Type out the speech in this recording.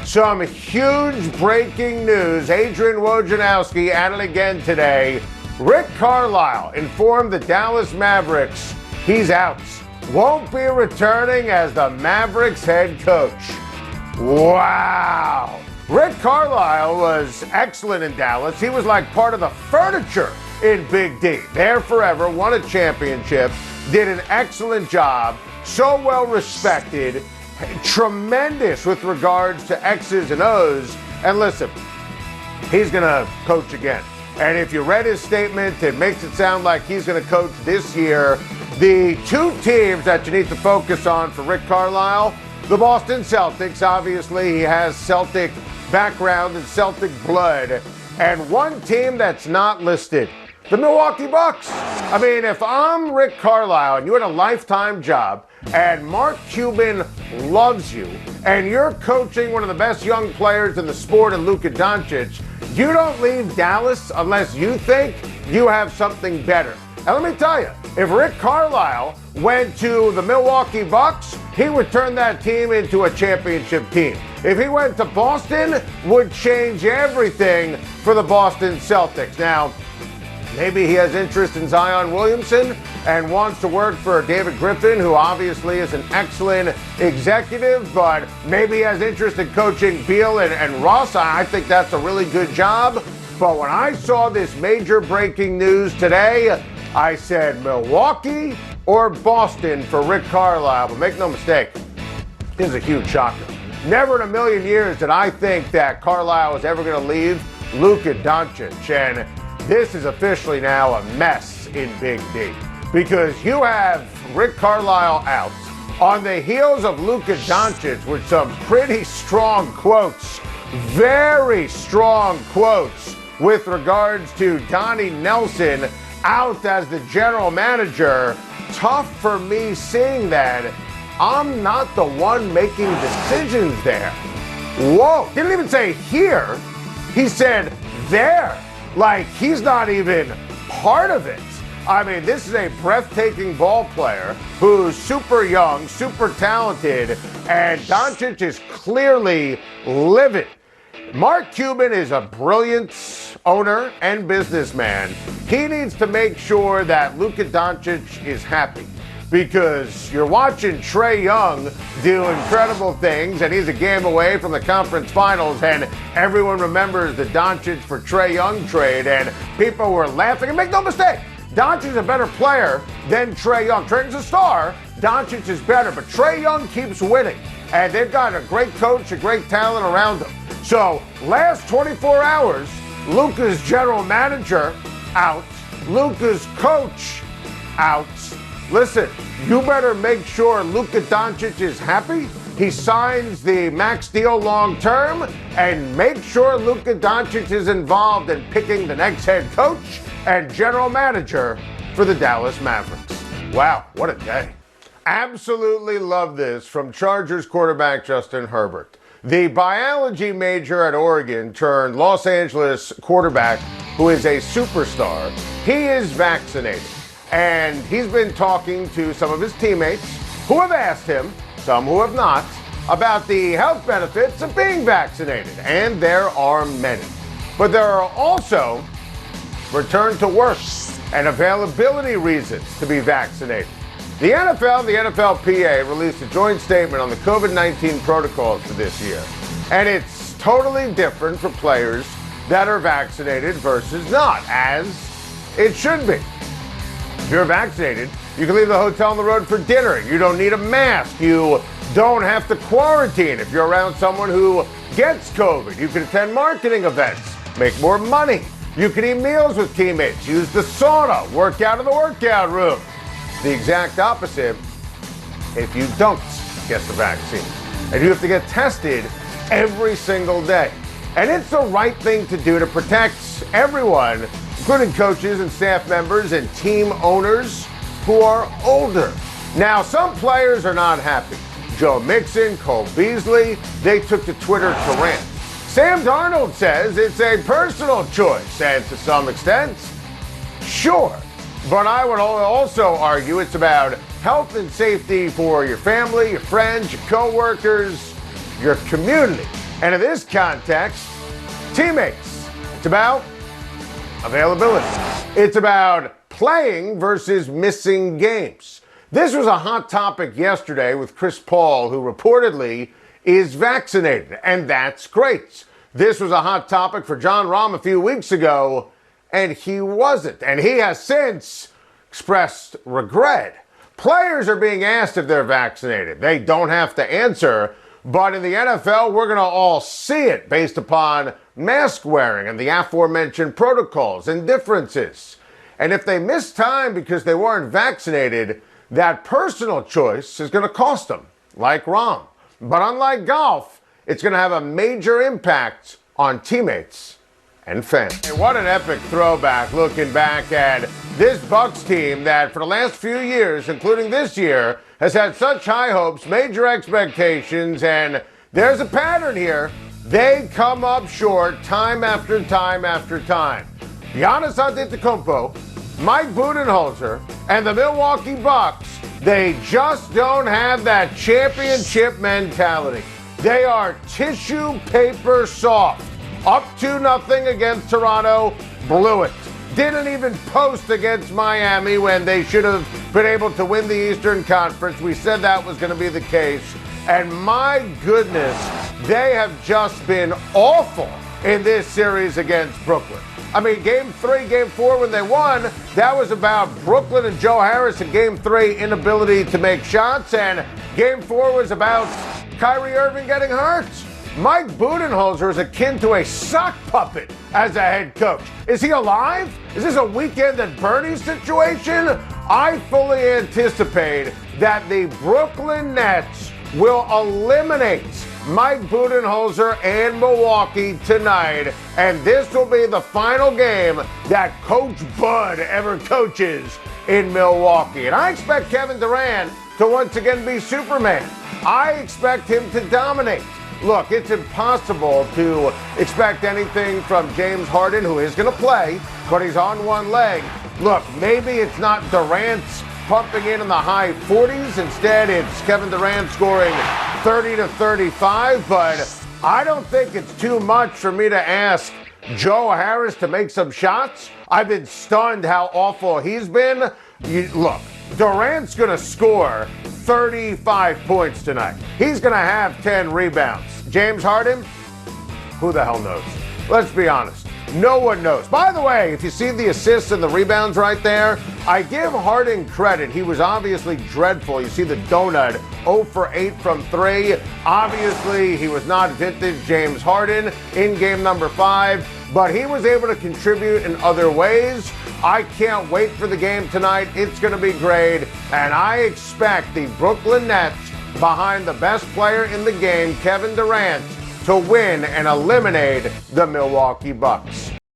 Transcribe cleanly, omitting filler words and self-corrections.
Some huge breaking news. Adrian Wojnarowski at it again today. Rick Carlisle informed the Dallas Mavericks he's out. Won't be returning as the Mavericks head coach. Wow. Rick Carlisle was excellent in Dallas. He was like part of the furniture in Big D. There forever, won a championship, did an excellent job, so well respected, tremendous with regards to X's and O's. And listen, he's going to coach again. And if you read his statement, it makes it sound like he's going to coach this year. The two teams that you need to focus on for Rick Carlisle, the Boston Celtics. Obviously, he has Celtic background and Celtic blood. And one team that's not listed, the Milwaukee Bucks. I mean, if I'm Rick Carlisle and you had a lifetime job and Mark Cuban loves you and you're coaching one of the best young players in the sport in Luka Doncic, you don't leave Dallas unless you think you have something better. And let me tell you, if Rick Carlisle went to the Milwaukee Bucks, he would turn that team into a championship team. If he went to Boston, would change everything for the Boston Celtics. Now, maybe he has interest in Zion Williamson and wants to work for David Griffin, who obviously is an excellent executive, but maybe he has interest in coaching Beal and Russ. I think that's a really good job. But when I saw this major breaking news today, I said Milwaukee or Boston for Rick Carlisle. But make no mistake, this is a huge shocker. Never in a million years did I think that Carlisle was ever going to leave Luka Doncic. And this is officially now a mess in Big D, because you have Rick Carlisle out on the heels of Luka Doncic with some pretty strong quotes, very strong quotes with regards to Donnie Nelson out as the general manager. Tough for me seeing that. I'm not the one making decisions there. Whoa, didn't even say here. He said there. Like, he's not even part of it. I mean, this is a breathtaking ball player who's super young, super talented, and Doncic is clearly livid. Mark Cuban is a brilliant owner and businessman. He needs to make sure that Luka Doncic is happy, because you're watching Trae Young do incredible things, and he's a game away from the conference finals, and everyone remembers the Doncic for Trae Young trade, and people were laughing. And make no mistake, Doncic is a better player than Trae Young. Trae Young's a star, Doncic is better, but Trae Young keeps winning, and they've got a great coach, a great talent around them. So, last 24 hours, Luka's general manager out, Luka's coach out. Listen, you better make sure Luka Doncic is happy. He signs the max deal long term, and make sure Luka Doncic is involved in picking the next head coach and general manager for the Dallas Mavericks. Wow, what a day. Absolutely love this from Chargers quarterback Justin Herbert. The biology major at Oregon turned Los Angeles quarterback who is a superstar. He is vaccinated. And he's been talking to some of his teammates who have asked him, some who have not, about the health benefits of being vaccinated. And there are many. But there are also return to work and availability reasons to be vaccinated. The NFL and the NFLPA released a joint statement on the COVID-19 protocols for this year. And it's totally different for players that are vaccinated versus not, as it should be. If you're vaccinated, you can leave the hotel on the road for dinner. You don't need a mask. You don't have to quarantine. If you're around someone who gets COVID, you can attend marketing events, make more money. You can eat meals with teammates, use the sauna, work out in the workout room. The exact opposite if you don't get the vaccine. And you have to get tested every single day. And it's the right thing to do to protect everyone, including coaches and staff members and team owners who are older. Now, some players are not happy. Joe Mixon, Cole Beasley, they took to Twitter to rant. Sam Darnold says it's a personal choice, and to some extent, sure. But I would also argue it's about health and safety for your family, your friends, your coworkers, your community. And in this context, teammates. It's about availability. It's about playing versus missing games. This was a hot topic yesterday with Chris Paul, who reportedly is vaccinated, and that's great. This was a hot topic for John Rahm a few weeks ago, and he wasn't. And he has since expressed regret. Players are being asked if they're vaccinated. They don't have to answer, but in the NFL, we're going to all see it based upon mask wearing and the aforementioned protocols and differences. And if they miss time because they weren't vaccinated, that personal choice is going to cost them, like Rahm. But unlike golf, it's going to have a major impact on teammates and fans. Hey, what an epic throwback looking back at this Bucks team that for the last few years, including this year, has had such high hopes, major expectations, and there's a pattern here. They come up short time after time after time. Giannis Antetokounmpo, Mike Budenholzer, and the Milwaukee Bucks, they just don't have that championship mentality. They are tissue paper soft. Up 2-0 against Toronto, blew it. Didn't even post against Miami when they should have been able to win the Eastern Conference. We said that was going to be the case. And my goodness, they have just been awful in this series against Brooklyn. I mean, Game 3, Game 4, when they won, that was about Brooklyn and Joe Harris in Game 3, inability to make shots. And Game 4 was about Kyrie Irving getting hurt. Mike Budenholzer is akin to a sock puppet as a head coach. Is he alive? Is this a Weekend at Bernie's situation? I fully anticipate that the Brooklyn Nets will eliminate Mike Budenholzer and Milwaukee tonight, and this will be the final game that Coach Bud ever coaches in Milwaukee. And I expect Kevin Durant to once again be Superman. I expect him to dominate. Look, it's impossible to expect anything from James Harden, who is going to play, but he's on one leg. Look, maybe it's not Durant's pumping in the high 40s. Instead, it's Kevin Durant scoring 30 to 35. But I don't think it's too much for me to ask Joe Harris to make some shots. I've been stunned how awful he's been. Look, Durant's going to score 35 points tonight. He's going to have 10 rebounds. James Harden, who the hell knows? Let's be honest. No one knows. By the way, if you see the assists and the rebounds right there, I give Harden credit. He was obviously dreadful. You see the donut, 0 for 8 from 3. Obviously, he was not vintage James Harden in game number 5, but he was able to contribute in other ways. I can't wait for the game tonight. It's going to be great. And I expect the Brooklyn Nets, behind the best player in the game, Kevin Durant, to win and eliminate the Milwaukee Bucks.